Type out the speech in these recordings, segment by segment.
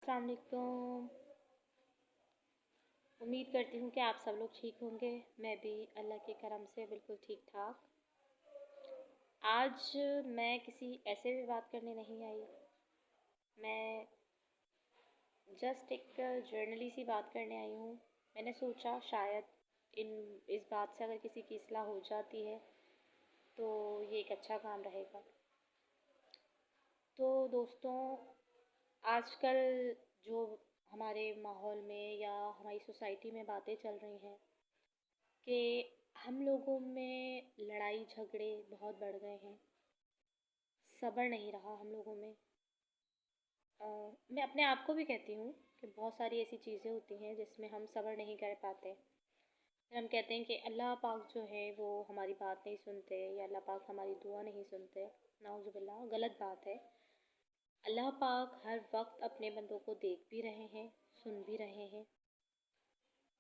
السلام علیکم۔ امید کرتی ہوں کہ آپ سب لوگ ٹھیک ہوں گے۔ میں بھی اللہ کے کرم سے بالکل ٹھیک ٹھاک۔ آج میں کسی ایسے بھی بات کرنے نہیں آئی، میں جسٹ ایک جرنلی سی بات کرنے آئی ہوں۔ میں نے سوچا شاید اس بات سے اگر کسی کی اصلاح ہو جاتی ہے تو یہ ایک اچھا کام رہے گا۔ تو دوستوں، آج کل جو ہمارے ماحول میں یا ہماری سوسائٹی میں باتیں چل رہی ہیں کہ ہم لوگوں میں لڑائی جھگڑے بہت بڑھ گئے ہیں، صبر نہیں رہا ہم لوگوں میں۔ میں اپنے آپ کو بھی کہتی ہوں کہ بہت ساری ایسی چیزیں ہوتی ہیں جس میں ہم صبر نہیں کر پاتے۔ پھر ہم کہتے ہیں کہ اللہ پاک جو ہے وہ ہماری بات نہیں سنتے یا اللہ پاک ہماری دعا نہیں سنتے۔ نعوذ باللہ، غلط بات ہے۔ اللہ پاک ہر وقت اپنے بندوں کو دیکھ بھی رہے ہیں، سن بھی رہے ہیں۔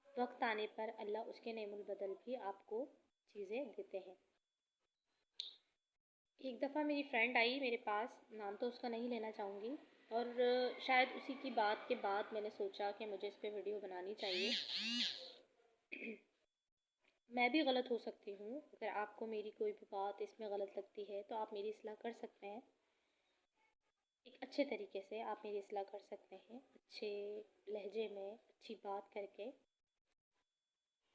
وقت آنے پر اللہ اس کے نعم البدل بھی آپ کو چیزیں دیتے ہیں۔ ایک دفعہ میری فرینڈ آئی میرے پاس، نام تو اس کا نہیں لینا چاہوں گی، اور شاید اسی کی بات کے بعد میں نے سوچا کہ مجھے اس پہ ویڈیو بنانی چاہیے۔ میں بھی غلط ہو سکتی ہوں، اگر آپ کو میری کوئی بھی بات اس میں غلط لگتی ہے تو آپ میری اصلاح کر سکتے ہیں۔ ایک اچھے طریقے سے آپ میری اصلاح کر سکتے ہیں، اچھے لہجے میں اچھی بات کر کے۔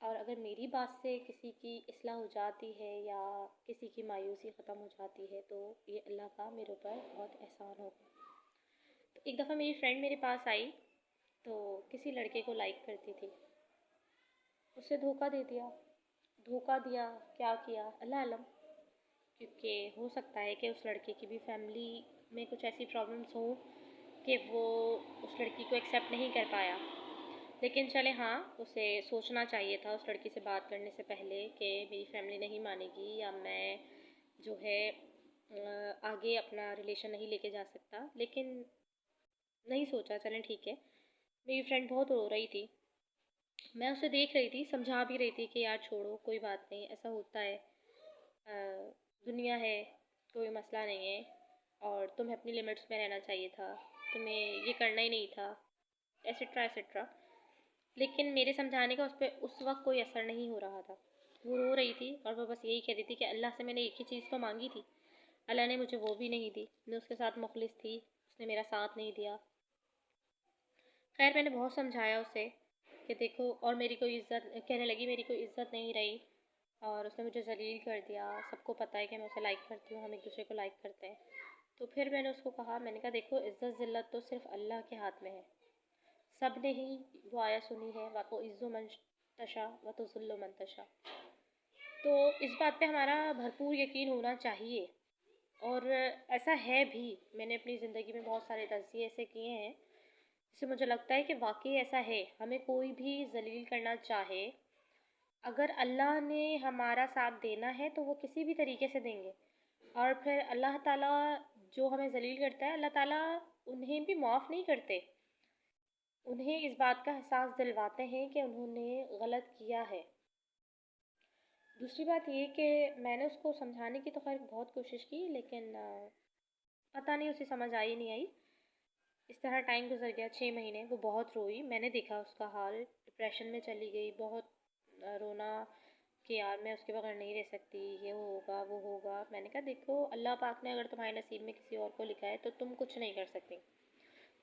اور اگر میری بات سے کسی کی اصلاح ہو جاتی ہے یا کسی کی مایوسی ختم ہو جاتی ہے تو یہ اللہ کا میرے اوپر بہت احسان ہوگا۔ تو ایک دفعہ میری فرینڈ میرے پاس آئی تو کسی لڑکے کو لائک کرتی تھی، اسے دھوکہ دے دیا۔ دھوکہ دیا کیا کیا اللہ علم، کیونکہ ہو سکتا ہے کہ اس لڑکے کی بھی فیملی میں کچھ ایسی پرابلمس ہوں کہ وہ اس لڑکی کو ایکسیپٹ نہیں کر پایا۔ لیکن چلے ہاں، اسے سوچنا چاہیے تھا اس لڑکی سے بات کرنے سے پہلے کہ میری فیملی نہیں مانے گی یا میں جو ہے آگے اپنا ریلیشن نہیں لے کے جا سکتا، لیکن نہیں سوچا۔ چلیں ٹھیک ہے۔ میری فرینڈ بہت رو رہی تھی، میں اسے دیکھ رہی تھی، سمجھا بھی رہی تھی کہ یار چھوڑو، کوئی بات نہیں، ایسا ہوتا ہے، دنیا ہے، کوئی مسئلہ نہیں ہے، اور تمہیں اپنی لمٹس میں رہنا چاہیے تھا، تمہیں یہ کرنا ہی نہیں تھا، ایسیٹرا ایسیٹرا۔ لیکن میرے سمجھانے کا اس پہ اس وقت کوئی اثر نہیں ہو رہا تھا۔ وہ رو رہی تھی اور وہ بس یہی کہہ رہی تھی کہ اللہ سے میں نے ایک ہی چیز تو مانگی تھی، اللہ نے مجھے وہ بھی نہیں دی۔ میں اس کے ساتھ مخلص تھی، اس نے میرا ساتھ نہیں دیا۔ خیر میں نے بہت سمجھایا اسے کہ دیکھو، اور میری کوئی عزت کہنے لگی میری کوئی عزت نہیں رہی اور اس نے مجھے ذلیل کر دیا، سب کو پتہ ہے کہ میں اسے لائک کرتی ہوں، ہم ایک دوسرے کو لائک کرتے ہیں۔ تو پھر میں نے اس کو کہا، میں نے کہا دیکھو، عزت ذلت تو صرف اللہ کے ہاتھ میں ہے، سب نے ہی وہ آیا سنی ہے، وَتُعِزُّ مَن تَشَاءُ وَتُذِلُّ مَن تَشَاء۔ تو اس بات پہ ہمارا بھرپور یقین ہونا چاہیے، اور ایسا ہے بھی۔ میں نے اپنی زندگی میں بہت سارے تجزیے ایسے کیے ہیں جس سے مجھے لگتا ہے کہ واقعی ایسا ہے۔ ہمیں کوئی بھی ذلیل کرنا چاہے، اگر اللہ نے ہمارا ساتھ دینا ہے تو وہ کسی بھی طریقے سے دیں گے، اور پھر اللہ تعالیٰ جو ہمیں ذلیل کرتا ہے، اللہ تعالیٰ انہیں بھی معاف نہیں کرتے، انہیں اس بات کا احساس دلواتے ہیں کہ انہوں نے غلط کیا ہے۔ دوسری بات یہ کہ میں نے اس کو سمجھانے کی تو خیر بہت کوشش کی، لیکن پتہ نہیں اسے سمجھ آئی نہیں آئی۔ اس طرح ٹائم گزر گیا، 6 مہینے، وہ بہت روئی، میں نے دیکھا اس کا حال، ڈپریشن میں چلی گئی، بہت رونا کہ یار میں اس کے بغیر نہیں رہ سکتی، یہ ہوگا وہ ہوگا۔ میں نے کہا دیکھو، اللہ پاک نے اگر تمہارے نصیب میں کسی اور کو لکھا ہے تو تم کچھ نہیں کر سکتی،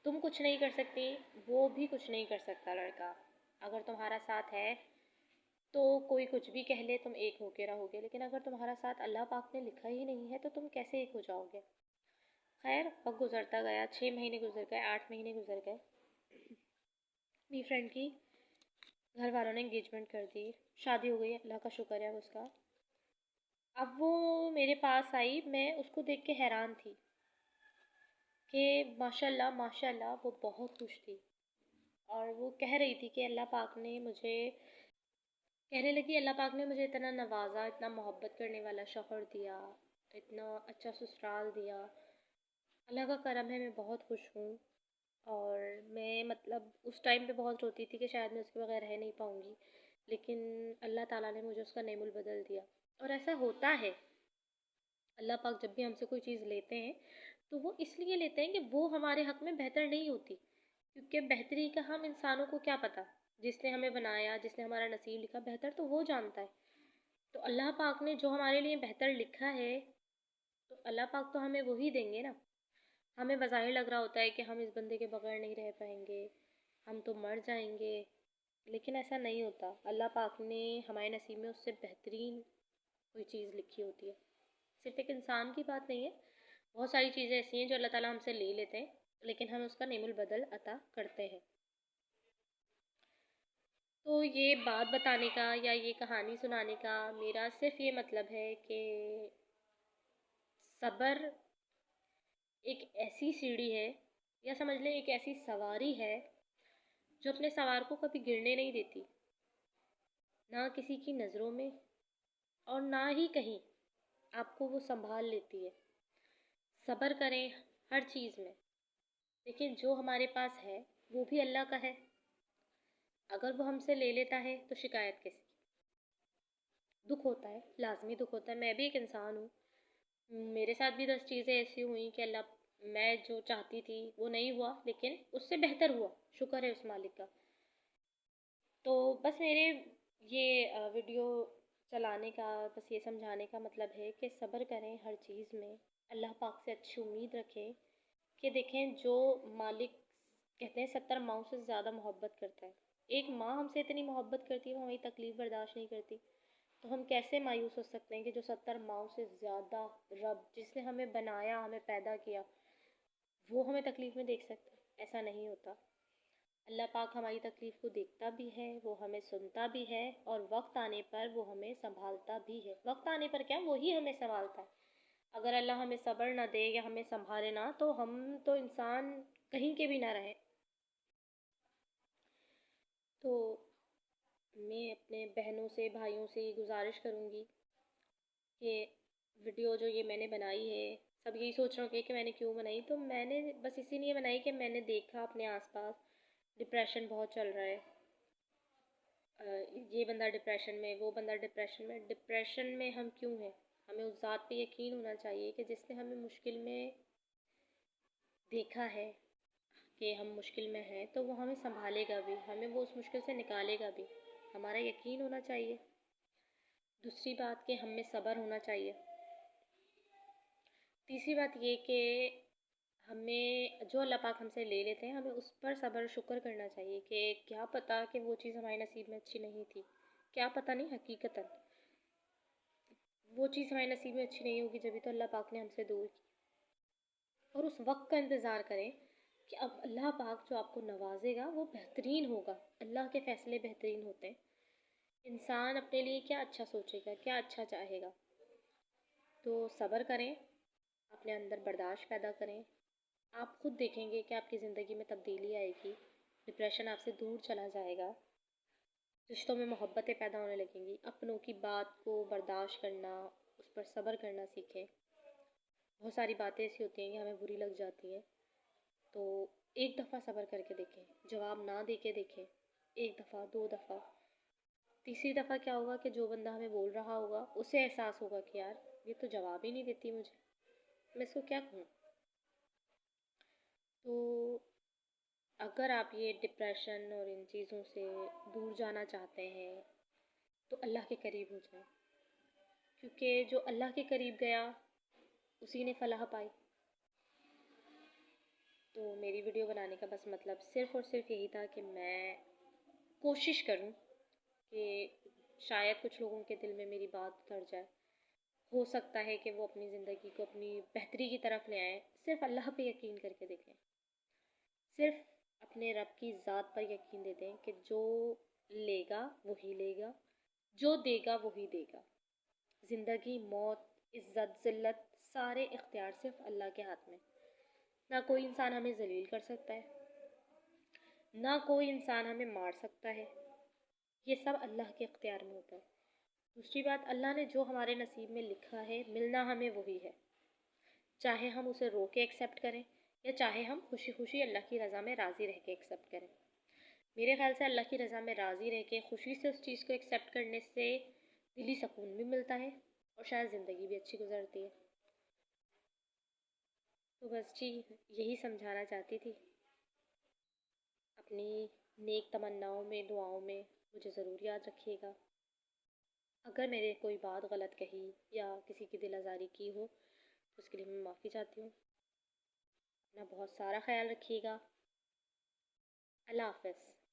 تم کچھ نہیں کر سکتی، وہ بھی کچھ نہیں کر سکتا لڑکا۔ اگر تمہارا ساتھ ہے تو کوئی کچھ بھی کہہ لے، تم ایک ہو کے رہو گے، لیکن اگر تمہارا ساتھ اللہ پاک نے لکھا ہی نہیں ہے تو تم کیسے ایک ہو جاؤ گے؟ خیر وقت گزرتا گیا، 6 مہینے گزر گئے، 8 مہینے گزر گئے۔ میری فرینڈ کی گھر والوں نے انگیجمنٹ کر دی، شادی ہو گئی، اللہ کا شکر ہے اس کا۔ اب وہ میرے پاس آئی، میں اس کو دیکھ کے حیران تھی کہ ماشاء اللہ وہ بہت خوش تھی، اور وہ کہہ رہی تھی کہ اللہ پاک نے مجھے، کہنے لگی اللہ پاک نے مجھے اتنا نوازا، اتنا محبت کرنے والا شوہر دیا، اتنا اچھا سسرال دیا، اللہ کا کرم ہے، میں بہت خوش ہوں۔ اور میں مطلب اس ٹائم پہ بہت روتی تھی کہ شاید میں اس کے بغیر رہ نہیں پاؤں گی، لیکن اللہ تعالیٰ نے مجھے اس کا نعم البدل دیا۔ اور ایسا ہوتا ہے، اللہ پاک جب بھی ہم سے کوئی چیز لیتے ہیں تو وہ اس لیے لیتے ہیں کہ وہ ہمارے حق میں بہتر نہیں ہوتی، کیونکہ بہتری کا ہم انسانوں کو کیا پتہ، جس نے ہمیں بنایا، جس نے ہمارا نصیب لکھا، بہتر تو وہ جانتا ہے۔ تو اللہ پاک نے جو ہمارے لیے بہتر لکھا ہے تو اللہ پاک تو ہمیں وہی دیں گے نا۔ ہمیں بظاہر لگ رہا ہوتا ہے کہ ہم اس بندے کے بغیر نہیں رہ پائیں گے، ہم تو مر جائیں گے، لیکن ایسا نہیں ہوتا۔ اللہ پاک نے ہمارے نصیب میں اس سے بہترین کوئی چیز لکھی ہوتی ہے۔ صرف ایک انسان کی بات نہیں ہے، بہت ساری چیزیں ایسی ہیں جو اللہ تعالیٰ ہم سے لے لیتے ہیں، لیکن ہم اس کا نعم البدل عطا کرتے ہیں۔ تو یہ بات بتانے کا یا یہ کہانی سنانے کا میرا صرف یہ مطلب ہے کہ صبر ایک ایسی سیڑھی ہے، یا سمجھ لیں ایک ایسی سواری ہے جو اپنے سوار کو کبھی گرنے نہیں دیتی، نہ کسی کی نظروں میں اور نہ ہی کہیں، آپ کو وہ سنبھال لیتی ہے۔ صبر کریں ہر چیز میں، لیکن جو ہمارے پاس ہے وہ بھی اللہ کا ہے، اگر وہ ہم سے لے لیتا ہے تو شکایت کس کی؟ دکھ ہوتا ہے، لازمی دکھ ہوتا ہے، میں بھی ایک انسان ہوں، میرے ساتھ بھی 10 چیزیں ایسی ہوئیں کہ اللہ، میں جو چاہتی تھی وہ نہیں ہوا، لیکن اس سے بہتر ہوا، شکر ہے اس مالک کا۔ تو بس میرے یہ ویڈیو چلانے کا، بس یہ سمجھانے کا مطلب ہے کہ صبر کریں ہر چیز میں، اللہ پاک سے اچھی امید رکھیں کہ دیکھیں جو مالک کہتے ہیں 70 ماؤں سے زیادہ محبت کرتا ہے، ایک ماں ہم سے اتنی محبت کرتی ہے، وہ ہماری تکلیف برداشت نہیں کرتی، تو ہم کیسے مایوس ہو سکتے ہیں کہ جو 70 ماؤں سے زیادہ رب جس نے ہمیں بنایا، ہمیں پیدا کیا، وہ ہمیں تکلیف میں دیکھ سکتا ہے؟ ایسا نہیں ہوتا۔ اللہ پاک ہماری تکلیف کو دیکھتا بھی ہے، وہ ہمیں سنتا بھی ہے، اور وقت آنے پر وہ ہمیں سنبھالتا بھی ہے۔ وقت آنے پر کیا، وہی ہمیں سنبھالتا ہے۔ اگر اللہ ہمیں صبر نہ دے یا ہمیں سنبھالے نہ، تو ہم تو انسان کہیں کے بھی نہ رہیں۔ تو میں اپنے بہنوں سے، بھائیوں سے یہ گزارش کروں گی کہ ویڈیو جو یہ میں نے بنائی ہے، سب یہی سوچ رہے ہوں کہ میں نے کیوں بنائی، تو میں نے بس اسی لیے بنائی کہ میں نے دیکھا اپنے آس پاس ڈپریشن بہت چل رہا ہے، یہ بندہ ڈپریشن میں، وہ بندہ ڈپریشن میں۔ ڈپریشن میں ہم کیوں ہیں؟ ہمیں اس ذات پہ یقین ہونا چاہیے کہ جس نے ہمیں مشکل میں دیکھا ہے کہ ہم مشکل میں ہیں، تو وہ ہمیں سنبھالے گا بھی، ہمیں وہ اس مشکل سے نکالے گا بھی، ہمارا یقین ہونا چاہیے۔ دوسری بات کہ ہم میں صبر ہونا چاہیے۔ تیسری بات یہ کہ ہمیں جو اللہ پاک ہم سے لے لیتے ہیں، ہمیں اس پر صبر و شکر کرنا چاہیے کہ کیا پتہ کہ وہ چیز ہمارے نصیب میں اچھی نہیں تھی، کیا پتہ نہیں، حقیقتاً وہ چیز ہمارے نصیب میں اچھی نہیں ہوگی، جبھی تو اللہ پاک نے ہم سے دور کی۔ اور اس وقت کا انتظار کریں کہ اب اللہ پاک جو آپ کو نوازے گا وہ بہترین ہوگا۔ اللہ کے فیصلے بہترین ہوتے ہیں، انسان اپنے لیے کیا اچھا سوچے گا، کیا اچھا چاہے گا۔ تو صبر کریں، اپنے اندر برداشت پیدا کریں، آپ خود دیکھیں گے کہ آپ کی زندگی میں تبدیلی آئے گی، ڈپریشن آپ سے دور چلا جائے گا، رشتوں میں محبتیں پیدا ہونے لگیں گی، اپنوں کی بات کو برداشت کرنا، اس پر صبر کرنا سیکھیں۔ بہت ساری باتیں ایسی ہوتی ہیں کہ ہمیں بری لگ جاتی ہیں، تو ایک دفعہ صبر کر کے دیکھیں، جواب نہ دے کے دیکھیں، ایک دفعہ، 2 دفعہ، تیسری دفعہ کیا ہوگا کہ جو بندہ ہمیں بول رہا ہوگا اسے احساس ہوگا کہ یار یہ تو جواب ہی نہیں دیتی مجھے، میں اس کو کیا کہوں۔ تو اگر آپ یہ ڈپریشن اور ان چیزوں سے دور جانا چاہتے ہیں تو اللہ کے قریب ہو جائیں، کیونکہ جو اللہ کے قریب گیا اسی نے فلاح پائی۔ تو میری ویڈیو بنانے کا بس مطلب صرف اور صرف یہی تھا کہ میں کوشش کروں کہ شاید کچھ لوگوں کے دل میں میری بات اتر جائے، ہو سکتا ہے کہ وہ اپنی زندگی کو اپنی بہتری کی طرف لے آئیں۔ صرف اللہ پہ یقین کر کے دیکھیں، صرف اپنے رب کی ذات پر یقین دے دیں کہ جو لے گا وہی لے گا، جو دے گا وہی دے گا۔ زندگی، موت، عزت، ذلت، سارے اختیار صرف اللہ کے ہاتھ میں۔ نہ کوئی انسان ہمیں ذلیل کر سکتا ہے، نہ کوئی انسان ہمیں مار سکتا ہے، یہ سب اللہ کے اختیار میں ہوتا ہے۔ دوسری بات، اللہ نے جو ہمارے نصیب میں لکھا ہے ملنا ہمیں وہی ہے، چاہے ہم اسے رو کے ایکسیپٹ کریں یا چاہے ہم خوشی خوشی اللہ کی رضا میں راضی رہ کے ایکسیپٹ کریں۔ میرے خیال سے اللہ کی رضا میں راضی رہ کے خوشی سے اس چیز کو ایکسیپٹ کرنے سے دلی سکون بھی ملتا ہے اور شاید زندگی بھی اچھی گزرتی ہے۔ تو بس جی، یہی سمجھانا چاہتی تھی۔ اپنی نیک تمناؤں میں، دعاؤں میں مجھے ضرور یاد رکھیے گا۔ اگر میرے کوئی بات غلط کہی یا کسی کی دل آزاری کی ہو تو اس کے لیے میں معافی چاہتی ہوں۔ اپنا بہت سارا خیال رکھیے گا۔ اللہ حافظ۔